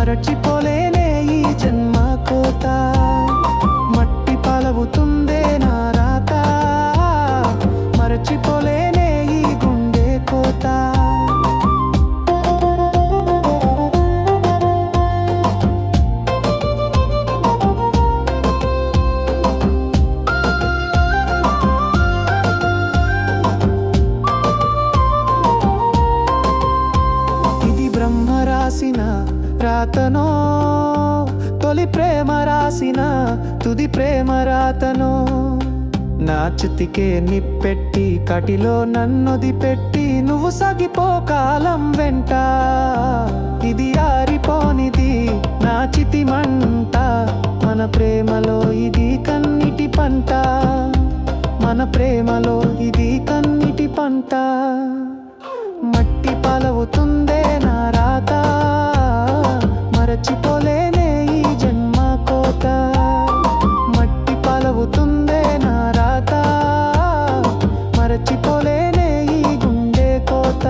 మరచిపోలేనే ఈ జన్మ కోత. మట్టి పాలవుతుందే నా రాత, మరచిపోలేనే ఈ గుండె కోత. ఇది బ్రహ్మ రాసిన రాతనో, తొలి ప్రేమ రాసిన తుది ప్రేమ రాతనో. నా చితికే నిప్పెట్టి కటిలో నన్నొది పెట్టి నువ్వు సాగిపో కాలం వెంట. ఇది ఆరిపోనిది నా చితి మంట, మన ప్రేమలో ఇది కన్నిటి పంట, మన ప్రేమలో ఇది కన్నిటి పంట. మట్టి పాలవుతుందే నా రాత, మరచిపోలేనే ఈ జన్మ కోత. మట్టి పాలవుతుందే నా రాత, మరచిపోలేనే ఈ గుండె కోత.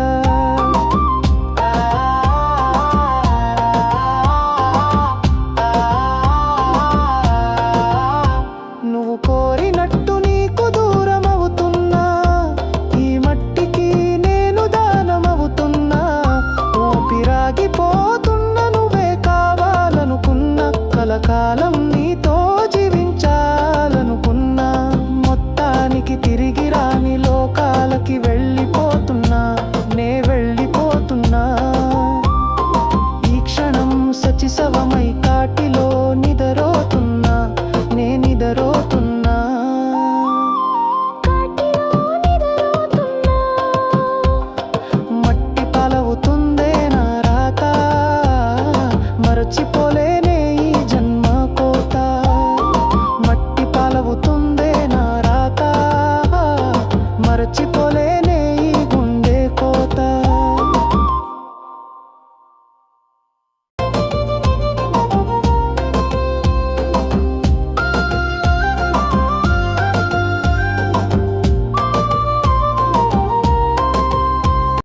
నువ్వు కోరినట్టు నీకు దూరం అవుతున్నా, ఈ మట్టికి నేను దానమవుతున్నా. ఊపిరాగిపోతున్నా నువ్వే కావాలనుకున్నా, కలకాలం నీతో జీవించాలనుకున్నా. మొత్తానికి తిరిగి రాని లోకాలకి వెళ్ళిపోతున్నా, నే వెళ్ళిపోతున్నా. ఈ క్షణం సచిసవమై కాటిలో నిదరోతున్నా, నే నిదరోతున్నా. మట్టి పాలవుతుందే నా రాత, మరచిపోలే